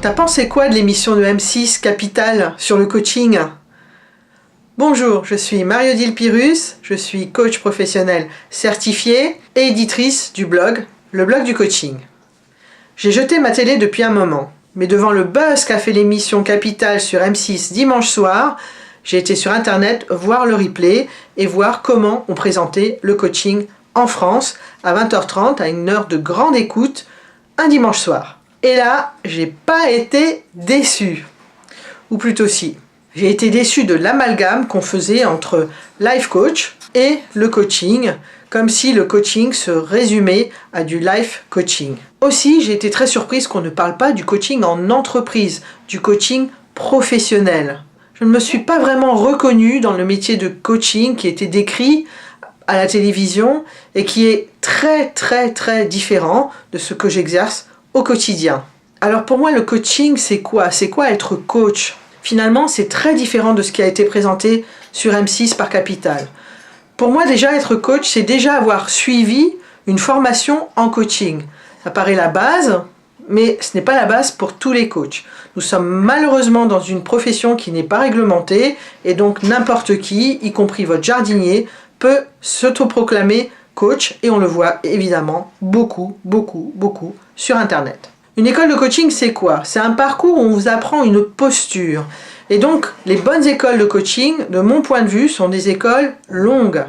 T'as pensé quoi de l'émission de M6 Capital sur le coaching? Bonjour, je suis Marie-Odile Pyrrhus, je suis coach professionnel certifié et éditrice du blog, le blog du coaching. J'ai jeté ma télé depuis un moment, mais devant le buzz qu'a fait l'émission Capital sur M6 dimanche soir, j'ai été sur internet voir le replay et voir comment on présentait le coaching en France à 20h30 à une heure de grande écoute un dimanche soir. Et là, j'ai pas été déçu. Ou plutôt si. J'ai été déçu de l'amalgame qu'on faisait entre life coach et le coaching, comme si le coaching se résumait à du life coaching. Aussi, j'ai été très surprise qu'on ne parle pas du coaching en entreprise, du coaching professionnel. Je ne me suis pas vraiment reconnue dans le métier de coaching qui était décrit à la télévision et qui est très différent de ce que j'exerce au quotidien. Alors pour moi, le coaching, c'est quoi? C'est quoi être coach? Finalement, c'est très différent de ce qui a été présenté sur M6 par Capital. Pour moi, déjà, être coach, c'est déjà avoir suivi une formation en coaching. Ça paraît la base, mais ce n'est pas la base pour tous les coachs. Nous sommes malheureusement dans une profession qui n'est pas réglementée, et donc n'importe qui, y compris votre jardinier, peut s'autoproclamer coach, et on le voit évidemment beaucoup sur Internet. Une école de coaching, c'est quoi? C'est un parcours où on vous apprend une posture. Et donc, les bonnes écoles de coaching, de mon point de vue, sont des écoles longues.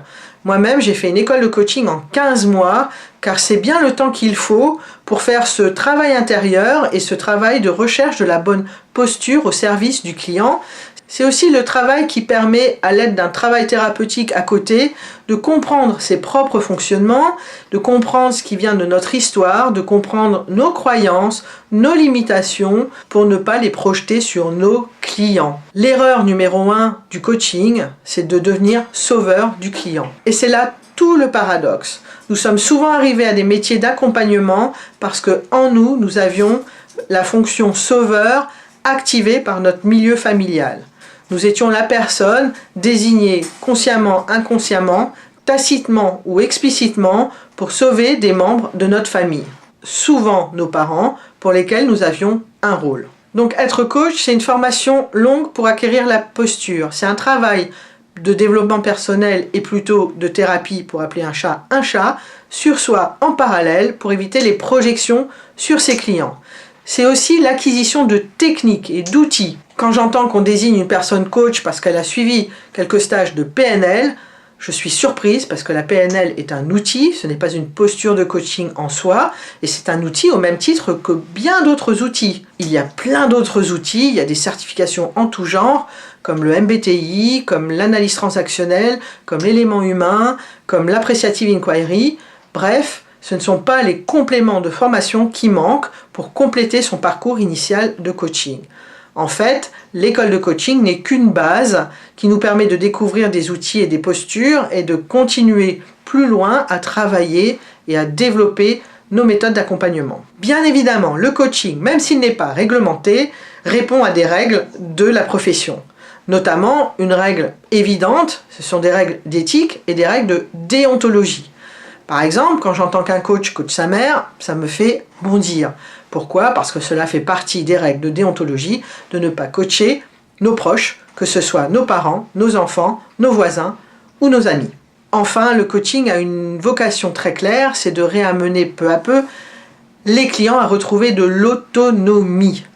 Moi-même, j'ai fait une école de coaching en 15 mois, car c'est bien le temps qu'il faut pour faire ce travail intérieur et ce travail de recherche de la bonne posture au service du client. C'est aussi le travail qui permet, à l'aide d'un travail thérapeutique à côté, de comprendre ses propres fonctionnements, de comprendre ce qui vient de notre histoire, de comprendre nos croyances, nos limitations, pour ne pas les projeter sur nos clients. L'erreur numéro 1 du coaching, c'est de devenir sauveur du client. Et c'est là tout le paradoxe. Nous sommes souvent arrivés à des métiers d'accompagnement parce qu'en nous, nous avions la fonction sauveur activée par notre milieu familial. Nous étions la personne désignée consciemment, inconsciemment, tacitement ou explicitement pour sauver des membres de notre famille. Souvent nos parents pour lesquels nous avions un rôle. Donc être coach, c'est une formation longue pour acquérir la posture. C'est un travail de développement personnel et plutôt de thérapie pour appeler un chat sur soi en parallèle pour éviter les projections sur ses clients. C'est aussi l'acquisition de techniques et d'outils. Quand j'entends qu'on désigne une personne coach parce qu'elle a suivi quelques stages de PNL, je suis surprise parce que la PNL est un outil, ce n'est pas une posture de coaching en soi, et c'est un outil au même titre que bien d'autres outils. Il y a plein d'autres outils, il y a des certifications en tout genre, comme le MBTI, comme l'analyse transactionnelle, comme l'élément humain, comme l'appreciative inquiry, bref, ce ne sont pas les compléments de formation qui manquent pour compléter son parcours initial de coaching. En fait, l'école de coaching n'est qu'une base qui nous permet de découvrir des outils et des postures et de continuer plus loin à travailler et à développer nos méthodes d'accompagnement. Bien évidemment, le coaching, même s'il n'est pas réglementé, répond à des règles de la profession. Notamment, une règle évidente, ce sont des règles d'éthique et des règles de déontologie. Par exemple, quand j'entends qu'un coach coach sa mère, ça me fait bondir. Pourquoi? Parce que cela fait partie des règles de déontologie de ne pas coacher nos proches, que ce soit nos parents, nos enfants, nos voisins ou nos amis. Enfin, le coaching a une vocation très claire, c'est de réamener peu à peu les clients à retrouver de l'autonomie.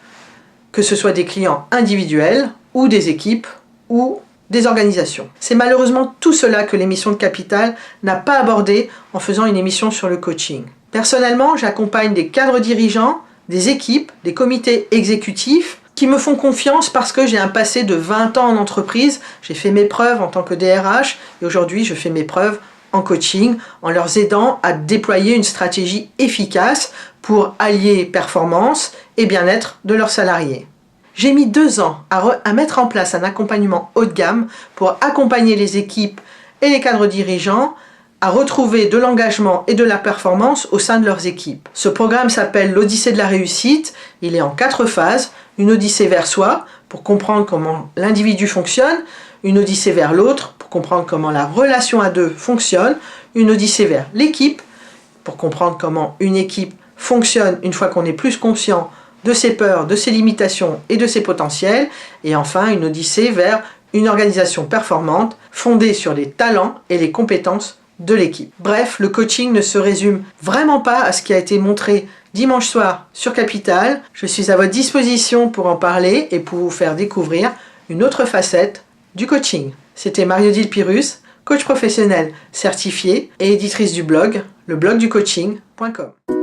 Que ce soit des clients individuels ou des équipes ou des organisations. C'est malheureusement tout cela que l'émission de Capital n'a pas abordé en faisant une émission sur le coaching. Personnellement, j'accompagne des cadres dirigeants, des équipes, des comités exécutifs qui me font confiance parce que j'ai un passé de 20 ans en entreprise, j'ai fait mes preuves en tant que DRH et aujourd'hui je fais mes preuves en coaching en leur aidant à déployer une stratégie efficace pour allier performance et bien-être de leurs salariés. J'ai mis 2 ans à mettre en place un accompagnement haut de gamme pour accompagner les équipes et les cadres dirigeants à retrouver de l'engagement et de la performance au sein de leurs équipes. Ce programme s'appelle l'Odyssée de la réussite. Il est en 4 phases. Une odyssée vers soi, pour comprendre comment l'individu fonctionne. Une odyssée vers l'autre, pour comprendre comment la relation à deux fonctionne. Une odyssée vers l'équipe, pour comprendre comment une équipe fonctionne une fois qu'on est plus conscient de ses peurs, de ses limitations et de ses potentiels, et enfin une odyssée vers une organisation performante fondée sur les talents et les compétences de l'équipe. Bref, le coaching ne se résume vraiment pas à ce qui a été montré dimanche soir sur Capital. Je suis à votre disposition pour en parler et pour vous faire découvrir une autre facette du coaching. C'était Marie-Odile Pyrrhus, coach professionnel certifié et éditrice du blog, leblogducoaching.com.